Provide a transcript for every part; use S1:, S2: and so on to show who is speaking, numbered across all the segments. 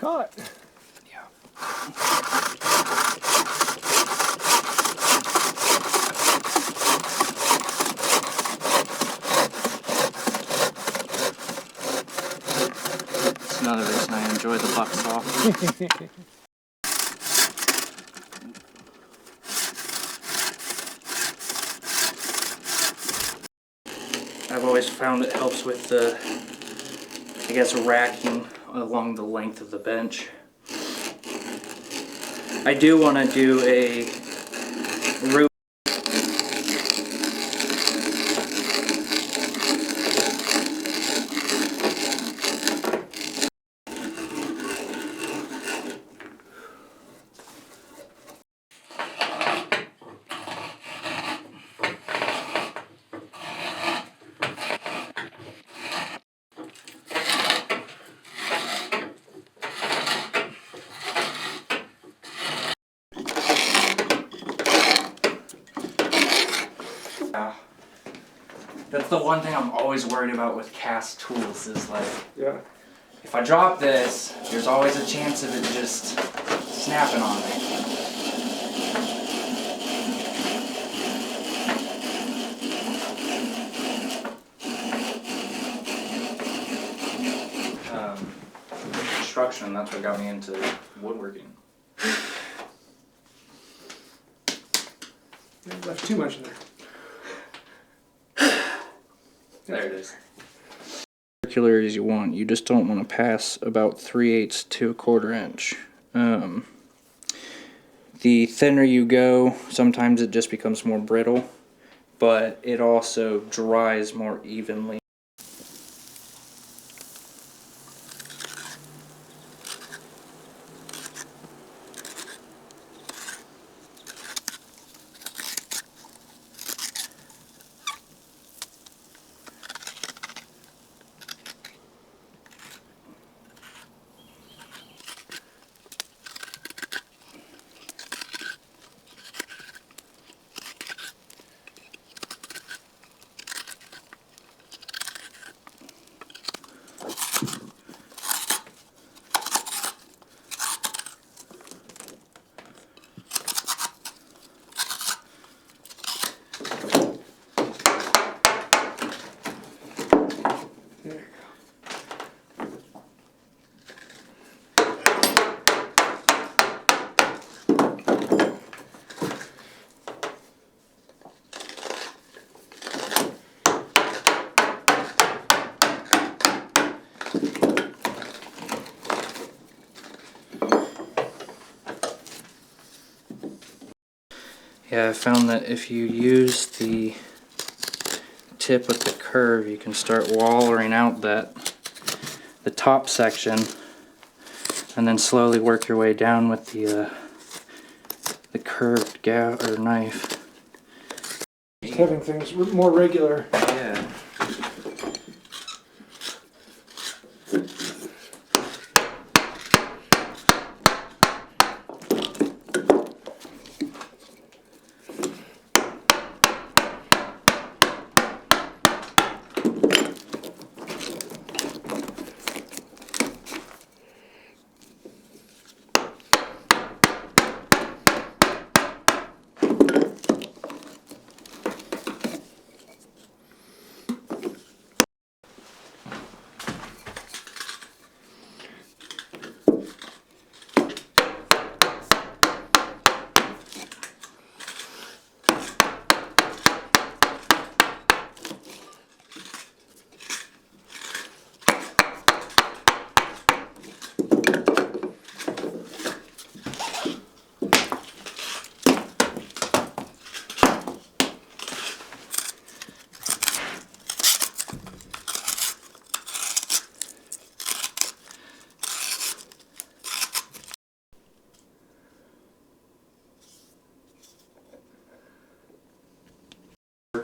S1: caught.
S2: Yeah. That's another reason I enjoy the buck saw. I've always found it helps with the, I guess, racking along the length of the bench. I do want to do a roof. That's the one thing I'm always worried about with cast tools is like,
S1: Yeah.
S2: if I drop this, there's always a chance of it just snapping on me. Construction, that's what got me into woodworking.
S1: You left too much in there.
S2: There it is. Circular as you want. You just don't want to pass about 3/8 to 1/4 inch. The thinner you go, sometimes it just becomes more brittle, but it also dries more evenly. Yeah, I found that if you use the tip with the curve, you can start wallering out the top section, and then slowly work your way down with the curved or knife.
S1: Just having things more regular.
S2: Yeah.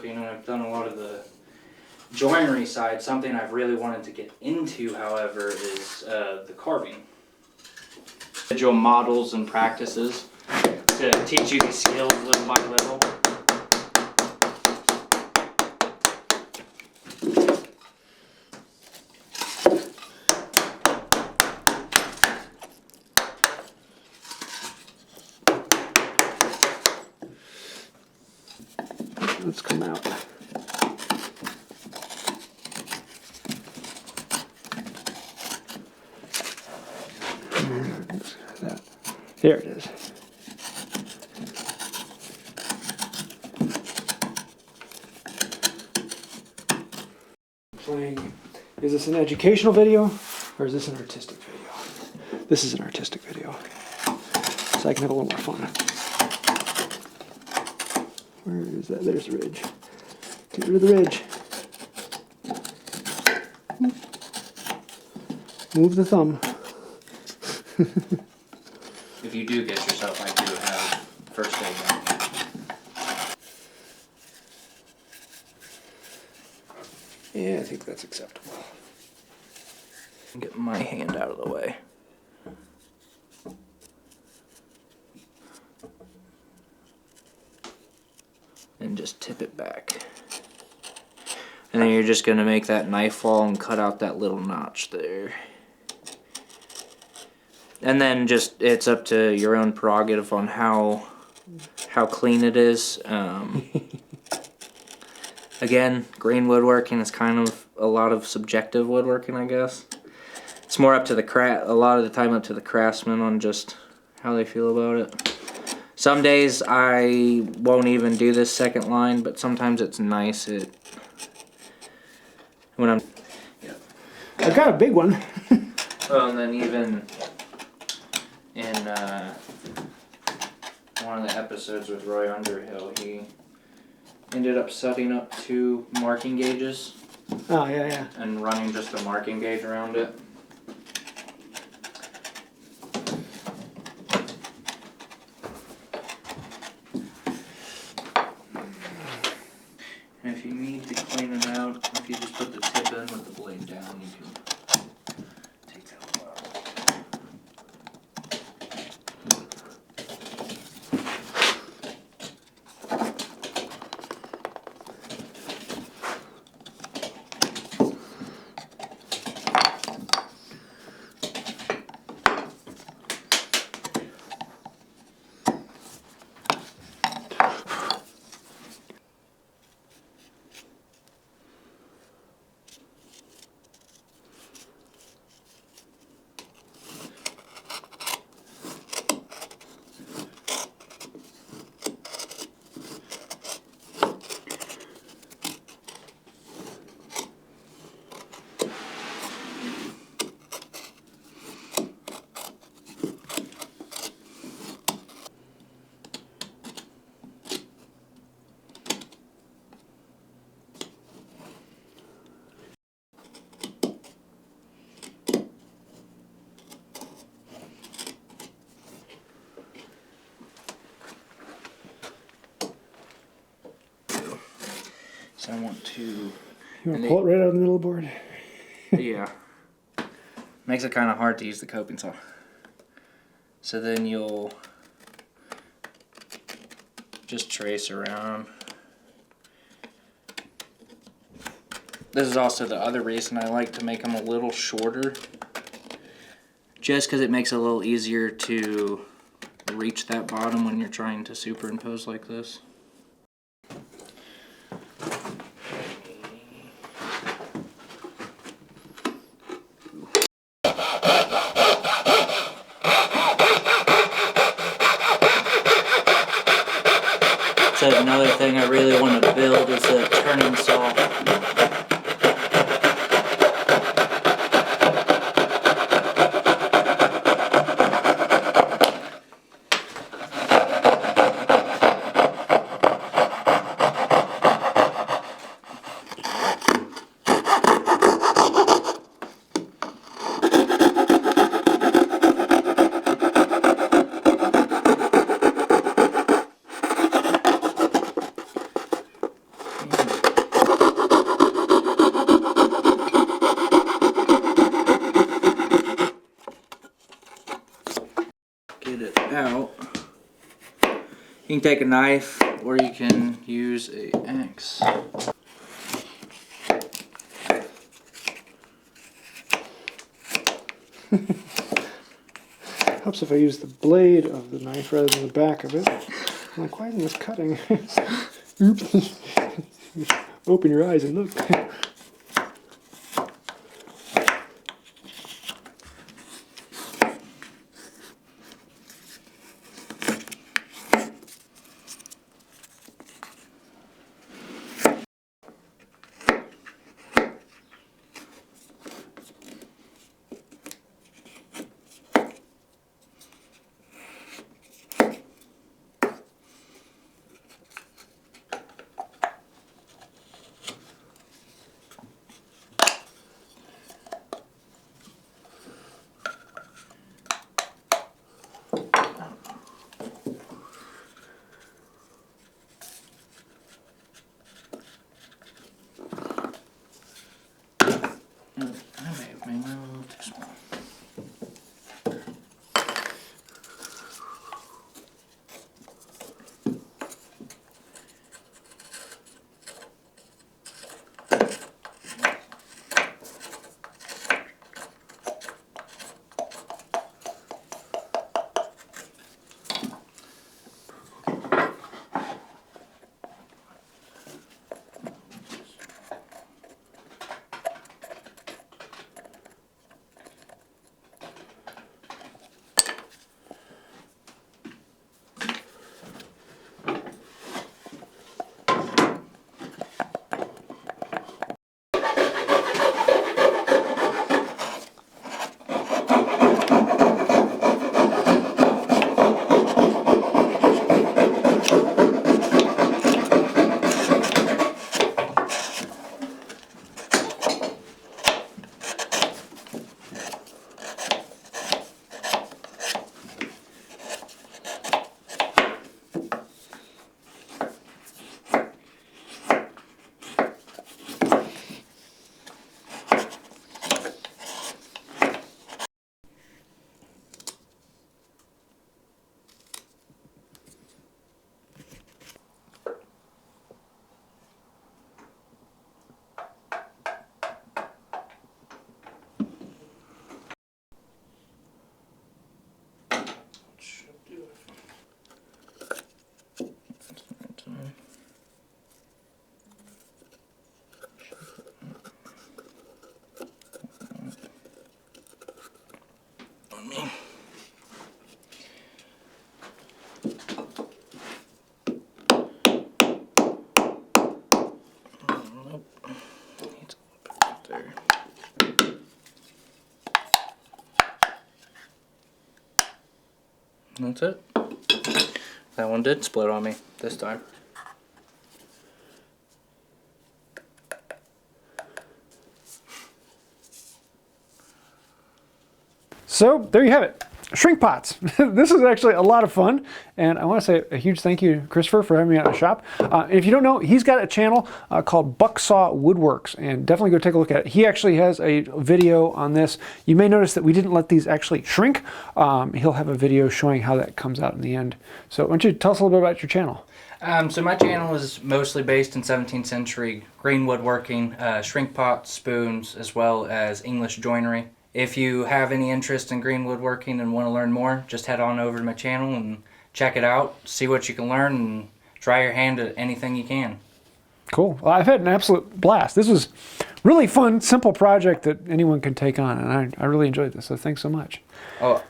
S2: And I've done a lot of the joinery side. Something I've really wanted to get into, however, is the carving. Individual models and practices to teach you these skills little by little.
S1: threads come out. There it is. Playing. Is this an educational video or is this an artistic video? This is an artistic video, so I can have a little more fun. Where is that? There's the ridge. Get rid of the ridge. Move the thumb.
S2: If you do get yourself, I do have first aid down here.
S1: Yeah, I think that's acceptable.
S2: Get my hand out of the way. And just tip it back. And then you're just going to make that knife fall and cut out that little notch there. And then just, it's up to your own prerogative on how clean it is. Again, green woodworking is kind of a lot of subjective woodworking, I guess. It's more up to a lot of the time up to the craftsman on just how they feel about it. Some days I won't even do this second line, but sometimes it's nice. When I'm, yeah.
S1: I've got a big one.
S2: Well, and then even in one of the episodes with Roy Underhill, he ended up setting up 2 marking gauges.
S1: Oh, yeah.
S2: And running just a marking gauge around it. And if you need to clean it out, if you just put the tip in with the blade down, you can take that out. So I want to...
S1: You want to pull it right out of the middle of the board?
S2: Yeah. Makes it kind of hard to use the coping saw. So then you'll just trace around. This is also the other reason I like to make them a little shorter. Just because it makes it a little easier to reach that bottom when you're trying to superimpose like this. So another thing I really want to build is a turning saw. Get it out. You can take a knife or you can use an axe.
S1: Helps if I use the blade of the knife rather than the back of it. I'm like, why isn't this cutting? Oops. Open your eyes and look.
S2: That's it. That one did split on me this time.
S1: So there you have it. Shrink pots. This is actually a lot of fun, and I want to say a huge thank you to Christopher for having me out in the shop. If you don't know, he's got a channel called Bucksaw Woodworks, and definitely go take a look at it. He actually has a video on this. You may notice that we didn't let these actually shrink. He'll have a video showing how that comes out in the end. So why don't you tell us a little bit about your channel?
S2: So my channel is mostly based in 17th century green woodworking, shrink pots, spoons, as well as English joinery. If you have any interest in green woodworking and want to learn more, just head on over to my channel and check it out, see what you can learn, and try your hand at anything you can.
S1: Cool. Well, I've had an absolute blast. This was really fun, simple project that anyone can take on, and I really enjoyed this, so thanks so much.
S2: Oh,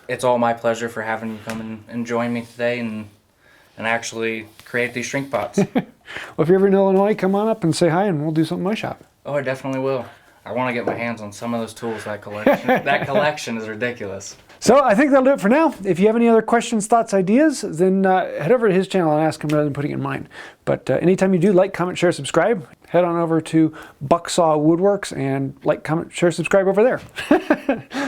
S2: it's all my pleasure for having you come and join me today and actually create these shrink pots.
S1: Well, if you're ever in Illinois, come on up and say hi, and we'll do something in my shop.
S2: Oh, I definitely will. I want to get my hands on some of those tools. That collection, that collection is ridiculous.
S1: So I think that'll do it for now. If you have any other questions, thoughts, ideas, then head over to his channel and ask him rather than putting it in mine. But anytime you do, like, comment, share, subscribe. Head on over to Bucksaw Woodworks and like, comment, share, subscribe over there.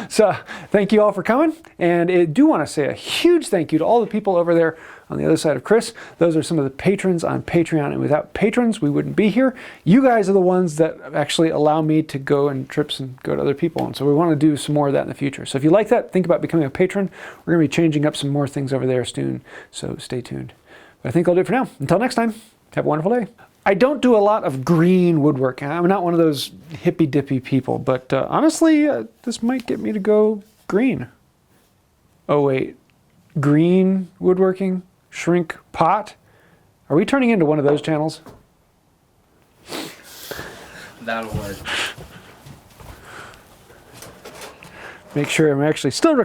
S1: So thank you all for coming. And I do want to say a huge thank you to all the people over there on the other side of Chris. Those are some of the patrons on Patreon, and without patrons, we wouldn't be here. You guys are the ones that actually allow me to go on trips and go to other people, and so we want to do some more of that in the future. So if you like that, think about becoming a patron. We're going to be changing up some more things over there soon, so stay tuned. But I think I'll do it for now. Until next time, have a wonderful day. I don't do a lot of green woodworking. I'm not one of those hippy-dippy people, but honestly, this might get me to go green. Oh wait, green woodworking? Shrink pot? Are we turning into one of those channels?
S2: That'll work.
S1: Make sure I'm actually still